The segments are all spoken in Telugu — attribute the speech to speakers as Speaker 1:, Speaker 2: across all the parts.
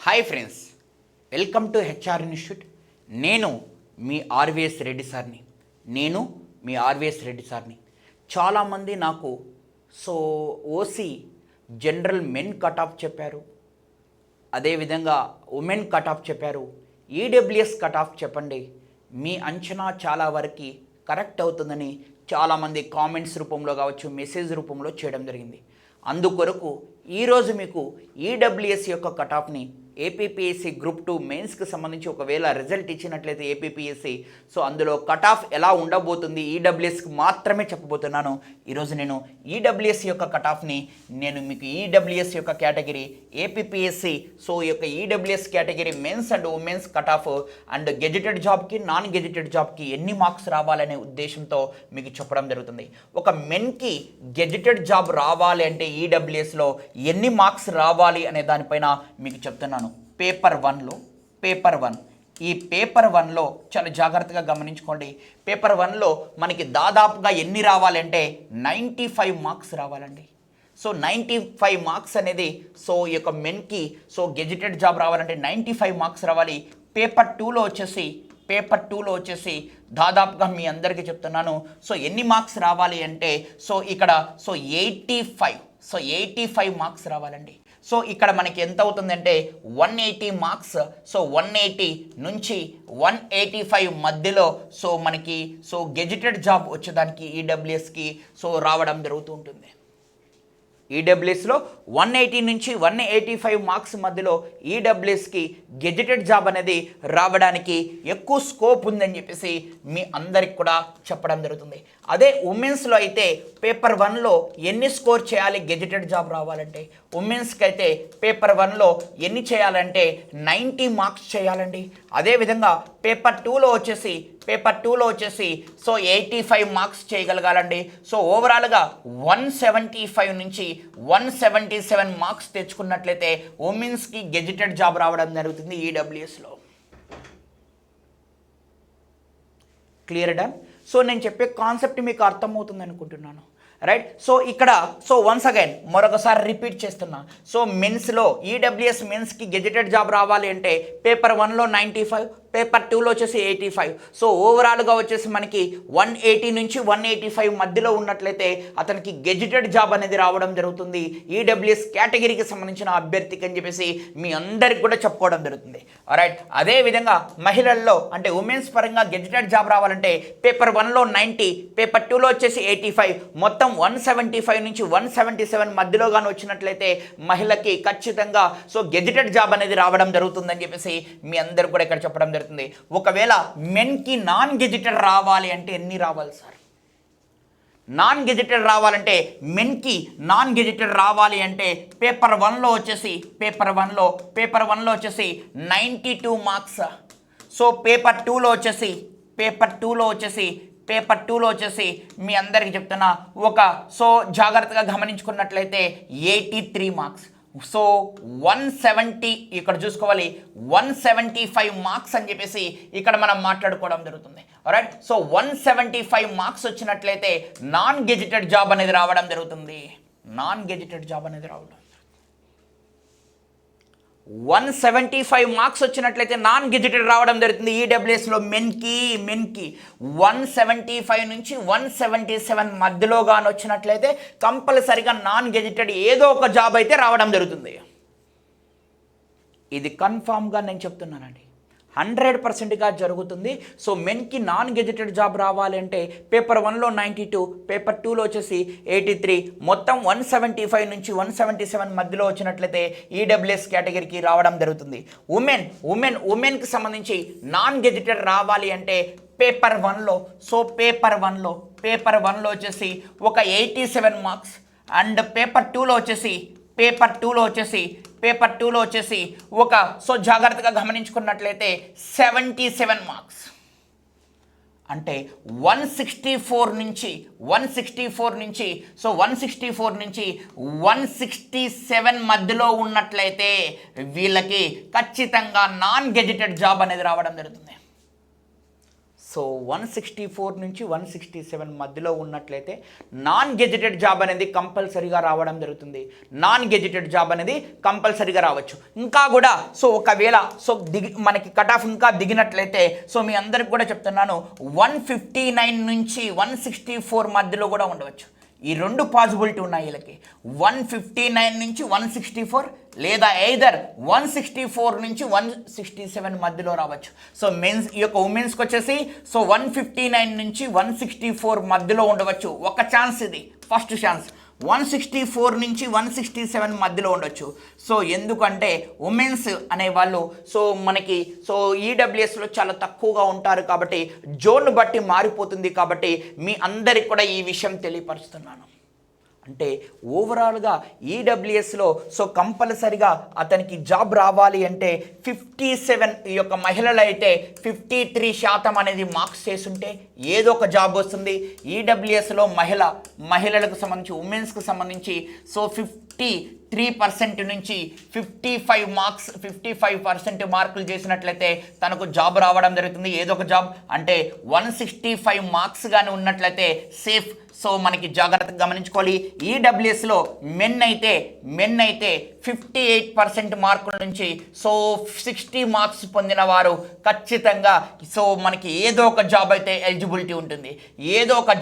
Speaker 1: Hi friends, welcome to HR institute. నేను మీ ఆర్వీఎస్ రెడ్డి సార్ని. చాలామంది నాకు OC general men cut off చెప్పారు, అదేవిధంగా ఉమెన్ కట్ ఆఫ్ చెప్పారు, ఈడబ్ల్యూఎస్ కట్ ఆఫ్ చెప్పండి, మీ అంచనా చాలా వరకు కరెక్ట్ అవుతుందని చాలామంది కామెంట్స్ రూపంలో కావచ్చు, మెసేజ్ రూపంలో చేయడం జరిగింది. అందుకొరకు ఈరోజు మీకు ఈడబ్ల్యూఎస్ యొక్క కట్ ఆఫ్ని ఏపీపీఎస్సీ గ్రూప్ 2 మెయిన్స్కి సంబంధించి ఒకవేళ రిజల్ట్ ఇచ్చినట్లయితే ఏపీపీఎస్సీ అందులో కట్ ఆఫ్ ఎలా ఉండబోతుంది ఈడబ్ల్యూఎస్కి మాత్రమే చెప్పబోతున్నాను. ఈరోజు నేను ఈడబ్ల్యూఎస్ యొక్క కట్ ఆఫ్ని మీకు ఈడబ్ల్యూఎస్ యొక్క కేటగిరీ ఏపీపీఎస్సీ ఈ యొక్క EWS category mens and womens cut off and gazetted జాబ్కి నాన్ గెజెటెడ్ జాబ్కి ఎన్ని మార్క్స్ రావాలనే ఉద్దేశంతో మీకు చెప్పడం జరుగుతుంది. ఒక మెన్కి గెజెటెడ్ జాబ్ రావాలి అంటే ఈడబ్ల్యూఎస్లో ఎన్ని మార్క్స్ రావాలి అనే దానిపైన మీకు చెప్తున్నాను. పేపర్ 1 ఈ పేపర్ 1లో చాలా జాగ్రత్తగా గమనించుకోండి. పేపర్ 1లో మనకి దాదాపుగా ఎన్ని రావాలంటే 95 మార్క్స్ రావాలండి. 95 మార్క్స్ అనేది ఈ యొక్క మెన్కి గెజెటెడ్ జాబ్ రావాలంటే 95 మార్క్స్ రావాలి. పేపర్ 2లో వచ్చేసి దాదాపుగా మీ అందరికీ చెప్తున్నాను. ఎన్ని మార్క్స్ రావాలి అంటే ఇక్కడ 85 మార్క్స్ రావాలండి. ఇక్కడ మనకి ఎంత అవుతుందంటే 180 మార్క్స్. 180 నుంచి 185 మధ్యలో మనకి గెజెటెడ్ జాబ్ వచ్చేదానికి ఈడబ్ల్యూఎస్కి రావడం జరుగుతూ ఉంటుంది. ఈడబ్ల్యూఎస్లో 180 నుంచి 185 మార్క్స్ మధ్యలో ఈడబ్ల్యూఎస్కి గెజెటెడ్ జాబ్ అనేది రావడానికి ఎక్కువ స్కోప్ ఉందని చెప్పేసి మీ అందరికి కూడా చెప్పడం జరుగుతుంది. అదే ఉమెన్స్లో అయితే పేపర్ 1లో ఎన్ని స్కోర్ చేయాలి గెజెటెడ్ జాబ్ రావాలంటే ఉమెన్స్కి అయితే పేపర్ 1లో ఎన్ని చేయాలంటే 90 మార్క్స్ చేయాలండి. అదేవిధంగా పేపర్ 2లో వచ్చేసి 85 మార్క్స్ చేయగలగాలండి. ఓవరాల్గా 175 నుంచి 177 మార్క్స్ తెచ్చుకున్నట్లయితే ఉమెన్స్కి గెజెటెడ్ జాబ్ రావడం జరుగుతుంది ఈడబ్ల్యూఎస్లో. Clear done. నేను చెప్పే కాన్సెప్ట్ మీకు అర్థమవుతుంది అనుకుంటున్నాను, రైట్. ఇక్కడ వన్స్ అగైన్ మరొకసారి రిపీట్ చేస్తున్నా. మెన్స్లో ఈడబ్ల్యూఎస్ మెన్స్కి గెజెటెడ్ జాబ్ రావాలి అంటే పేపర్ 1లో 95, పేపర్ 2లో వచ్చేసి 85. ఓవరాల్గా వచ్చేసి మనకి 180 నుంచి 185 మధ్యలో ఉన్నట్లయితే అతనికి గెజెటెడ్ జాబ్ అనేది రావడం జరుగుతుంది ఈడబ్ల్యూఎస్ కేటగిరీకి సంబంధించిన అభ్యర్థికి అని చెప్పేసి మీ అందరికి కూడా చెప్పుకోవడం జరుగుతుంది, రైట్. అదేవిధంగా మహిళల్లో అంటే ఉమెన్స్ పరంగా గెజెటెడ్ జాబ్ రావాలంటే పేపర్ 1లో 90, పేపర్ 2లో వచ్చేసి 85, మొత్తం 175 నుంచి 177 మధ్యలో కానీ వచ్చినట్లయితే మహిళకి ఖచ్చితంగా గెజెటెడ్ జాబ్ అనేది రావడం జరుగుతుందని చెప్పేసి మీ అందరు కూడా ఇక్కడ చెప్పడం జరుగుతుంది. ఒకవేళ మెన్కి నాన్ గెజెటెడ్ రావాలి అంటే ఎన్ని రావాలి సార్? నాన్ గెజెటెడ్ రావాలంటే మెన్కి నాన్ గెజెటెడ్ రావాలి అంటే పేపర్ 1లో వచ్చేసి 92 మార్క్స్. పేపర్ 2లో వచ్చేసి మీ అందరికీ చెప్తున్నా జాగ్రత్తగా గమనించుకున్నట్లయితే 83 మార్క్స్. 170 ఇక్కడ చూసుకోవాలి, 175 మార్క్స్ అని చెప్పేసి ఇక్కడ మనం మాట్లాడుకోవడం జరుగుతుంది, రైట్. 175 మార్క్స్ వచ్చినట్లయితే నాన్ గెజెటెడ్ జాబ్ అనేది రావడం జరుగుతుంది. 175 మార్క్స్ వచ్చినట్లయితే నాన్ గెజెటెడ్ రావడం జరుగుతుంది ఈడబ్ల్యూఎస్లో మెన్కి 175 నుంచి 177 మధ్యలో కానీ వచ్చినట్లయితే కంపల్సరిగా నాన్ గెజెటెడ్ ఏదో ఒక జాబ్ అయితే రావడం జరుగుతుంది. ఇది కన్ఫామ్గా నేను చెప్తున్నానండి, 100%గా జరుగుతుంది. మెన్కి నాన్ గెజెటెడ్ జాబ్ రావాలి అంటే పేపర్ 1లో 92, పేపర్ 2లో వచ్చేసి 83, మొత్తం 175 నుంచి 177 మధ్యలో వచ్చినట్లయితే ఈడబ్ల్యూఎస్ కేటగిరీకి రావడం జరుగుతుంది. ఉమెన్కి సంబంధించి నాన్ గెజెటెడ్ రావాలి అంటే పేపర్ 1లో వచ్చేసి 87 మార్క్స్ అండ్ పేపర్ 2లో వచ్చేసి జాగ్రత్తగా గమనించుకున్నట్లయితే 77 మార్క్స్. అంటే 164 నుంచి 167 మధ్యలో ఉన్నట్లయితే వీళ్ళకి ఖచ్చితంగా నాన్ గెజెటెడ్ జాబ్ అనేది రావడం జరుగుతుంది. సో 164 నుంచి 167 మధ్యలో ఉన్నట్లయితే నాన్ గెజిటెడ్ జాబ్ అనేది కంపల్సరీగా రావడం జరుగుతుంది. నాన్ గెజిటెడ్ జాబ్ అనేది కంపల్సరీగా రావచ్చు. ఇంకా కూడా సో ఒకవేళ సో మనకి కట్ ఆఫ్ ఇంకా దిగినట్లయితే సో మీ అందరికి కూడా చెప్తున్నాను 159 నుంచి 164 మధ్యలో కూడా ఉండవచ్చు. ఈ రెండు పాసిబిలిటీ ఉన్నాయి వీళ్ళకి. 159 నుంచి 164 లేదా ఎయిదర్ 164 నుంచి 167 మధ్యలో రావచ్చు. సో మెన్స్ ఈ యొక్క ఉమెన్స్కి వచ్చేసి సో 159 నుంచి 164 మధ్యలో ఉండవచ్చు. ఒక ఛాన్స్, ఇది ఫస్ట్ ఛాన్స్. 164 నుంచి 167 మధ్యలో ఉండొచ్చు. సో ఎందుకంటే ఉమెన్స్ అనేవాళ్ళు సో మనకి సో ఈడబ్ల్యూఎస్లో చాలా తక్కువగా ఉంటారు కాబట్టి జోన్ బట్టి మారిపోతుంది. కాబట్టి మీ అందరికి కూడా ఈ విషయం తెలియపరుస్తున్నాను. అంటే ఓవరాల్గా ఈడబ్ల్యూఎస్లో సో కంపల్సరిగా అతనికి జాబ్ రావాలి అంటే 57 ఈ యొక్క మహిళలు అయితే 53% అనేది మార్క్స్ చేసుంటే ఏదో ఒక జాబ్ వస్తుంది. ఈడబ్ల్యూఎస్లో మహిళలకు సంబంధించి ఉమెన్స్కి సంబంధించి సో 53% నుంచి 55% మార్కులు చేసినట్లయితే తనకు జాబ్ రావడం జరుగుతుంది. ఏదో ఒక జాబ్ అంటే 165 మార్క్స్ కానీ ఉన్నట్లయితే సేఫ్. సో మనకి జాగ్రత్తగా గమనించుకోవాలి. ఈడబ్ల్యూఎస్లో మెన్ అయితే 58% మార్కుల నుంచి సో 60 మార్క్స్ పొందిన వారు ఖచ్చితంగా సో మనకి ఏదో ఒక జాబ్ అయితే ఎలిజిబిలిటీ ఉంటుంది. ఏదో ఒక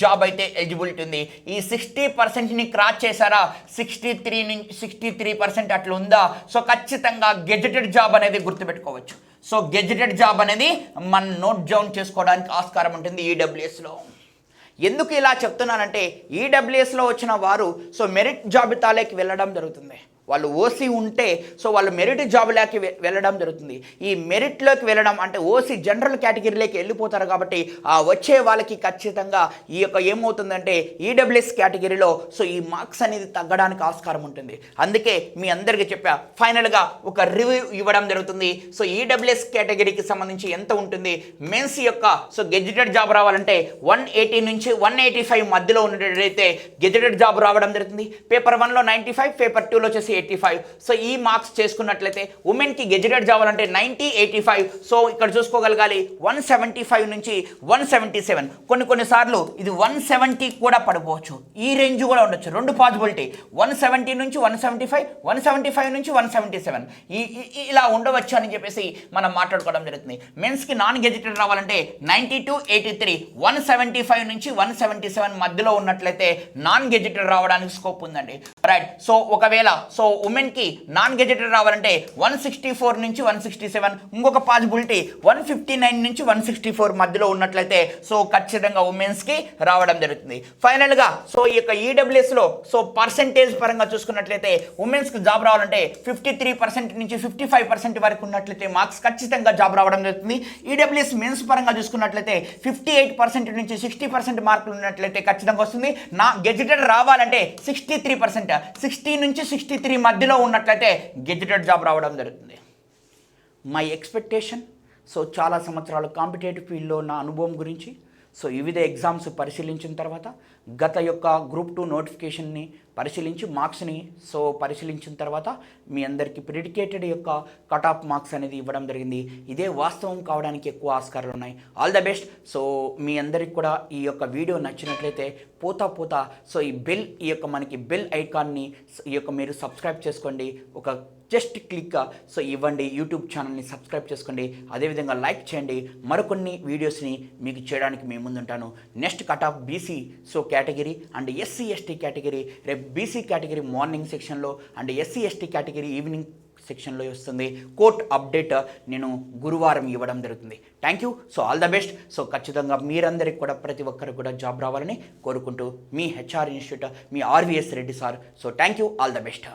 Speaker 1: జాబ్ అయితే ఎలిజిబిలిటీ ఉంది. ఈ 60%ని క్రాస్ చేశారా, 63% అట్లా ఉందా, సో ఖచ్చితంగా గెజెటెడ్ జాబ్ అనేది గుర్తుపెట్టుకోవచ్చు. సో గెజెటెడ్ జాబ్ అనేది మనం నోట్ డౌన్ చేసుకోవడానికి ఆస్కారం ఉంటుంది ఈడబ్ల్యూఎస్లో. ఎందుకు ఇలా చెప్తున్నానంటే ఈడబ్ల్యూఎస్లో వచ్చిన వారు సో మెరిట్ జాబితాలోకి వెళ్ళడం జరుగుతుంది. వాళ్ళు ఓసీ ఉంటే సో వాళ్ళు మెరిట్ జాబ్లోకి వెళ్ళడం జరుగుతుంది. ఈ మెరిట్లోకి వెళ్ళడం అంటే ఓసీ జనరల్ కేటగిరీలోకి వెళ్ళిపోతారు. కాబట్టి ఆ వచ్చే వాళ్ళకి ఖచ్చితంగా ఈ యొక్క ఏమవుతుందంటే ఈడబ్ల్యూఎస్ కేటగిరీలో సో ఈ మార్క్స్ అనేది తగ్గడానికి ఆస్కారం ఉంటుంది. అందుకే మీ అందరికీ చెప్పా, ఫైనల్గా ఒక రివ్యూ ఇవ్వడం జరుగుతుంది. సో ఈడబ్ల్యూఎస్ కేటగిరీకి సంబంధించి ఎంత ఉంటుంది, మెన్స్ యొక్క సో గెజిటెడ్ జాబ్ రావాలంటే 180 నుంచి 185 మధ్యలో ఉన్నట్టయితే గెజిటెడ్ జాబ్ రావడం జరుగుతుంది. పేపర్ 1లో 95, పేపర్ 2లో వచ్చేసి 85. సో ఈ మార్క్స్ చేసుకున్నట్లయితే ఉమెన్కి గెజిటెడ్ జాబ్ అంటే 90, 85. సో ఇక్కడ చూసుకోగలగాలి 175 నుంచి 177. కొన్నిసార్లు ఇది 170 కూడా పడిపోవచ్చు. ఈ రేంజ్ కూడా ఉండొచ్చు. రెండు పాసిబిలిటీ, 170 నుంచి 175, 175 నుంచి 177 ఇలా ఉండవచ్చు అని చెప్పేసి మనం మాట్లాడుకోవడం జరుగుతుంది. మెన్స్కి నాన్ గెజిటెడ్ రావాలంటే 90 to 83, 175 నుంచి 177 మధ్యలో ఉన్నట్లయితే నాన్ గెజిటెడ్ రావడానికి స్కోప్ ఉందండి. రైట్. సో ఒకవేళ సో ఉమెన్కి నాన్ గెజెటెడ్ రావాలంటే 164 నుంచి 167. ఇంకొక పాసిబిలిటీ 159 నుంచి 164 మధ్యలో ఉన్నట్లయితే సో ఖచ్చితంగా ఉమెన్స్కి రావడం జరుగుతుంది. ఫైనల్గా సో ఈ యొక్క ఈడబ్ల్యూఎస్లో సో పర్సెంటేజ్ పరంగా చూసుకున్నట్లయితే ఉమెన్స్కి జాబ్ రావాలంటే 53% నుంచి 55% వరకు ఉన్నట్లయితే మార్క్స్ ఖచ్చితంగా జాబ్ రావడం జరుగుతుంది. ఈడబ్ల్యూఎస్ మెన్స్ పరంగా చూసుకున్నట్లయితే 58% నుంచి 60% మార్కులు ఉన్నట్లయితే ఖచ్చితంగా వస్తుంది. నా గెజెటెడ్ రావాలంటే 63%, 60 నుంచి 63 మధ్యలో ఉన్నట్లయితే గెజెటెడ్ జాబ్ రావడం జరుగుతుంది. మై ఎక్స్పెక్టేషన్ సో చాలా సంవత్సరాలు కాంపిటేటివ్ ఫీల్డ్లో నా అనుభవం గురించి సో వివిధ ఎగ్జామ్స్ పరిశీలించిన తర్వాత గత యొక్క గ్రూప్ 2 నోటిఫికేషన్ని పరిశీలించి మార్క్స్ని సో పరిశీలించిన తర్వాత మీ అందరికీ ప్రిడికేటెడ్ యొక్క కట్ ఆఫ్ మార్క్స్ అనేది ఇవ్వడం జరిగింది. ఇదే వాస్తవం కావడానికి ఎక్కువ ఆస్కారాలు ఉన్నాయి. All the best. సో మీ అందరికి కూడా ఈ యొక్క వీడియో నచ్చినట్లయితే పోతా సో ఈ యొక్క మనకి బెల్ ఐకాన్ని ఈ యొక్క మీరు సబ్స్క్రైబ్ చేసుకోండి. ఒక జస్ట్ క్లిక్ సో ఇవ్వండి, యూట్యూబ్ ఛానల్ని సబ్స్క్రైబ్ చేసుకోండి. అదేవిధంగా లైక్ చేయండి. మరికొన్ని వీడియోస్ని మీకు చేయడానికి మేము ముందుంటాను. Next cut off BC so category and SC ST category రేపు బీసీ కేటగిరీ మార్నింగ్ సెక్షన్లో and SC ST category evening సెక్షన్లో వస్తుంది. కోర్ట్ అప్డేట్ నేను గురువారం ఇవ్వడం జరుగుతుంది. Thank you. So all the best. So ఖచ్చితంగా మీరందరికీ కూడా ప్రతి ఒక్కరికి కూడా జాబ్ రావాలని కోరుకుంటూ మీ హెచ్ఆర్ ఇన్స్టిట్యూట్ మీ RVS Reddy sir. So thank you. All the best.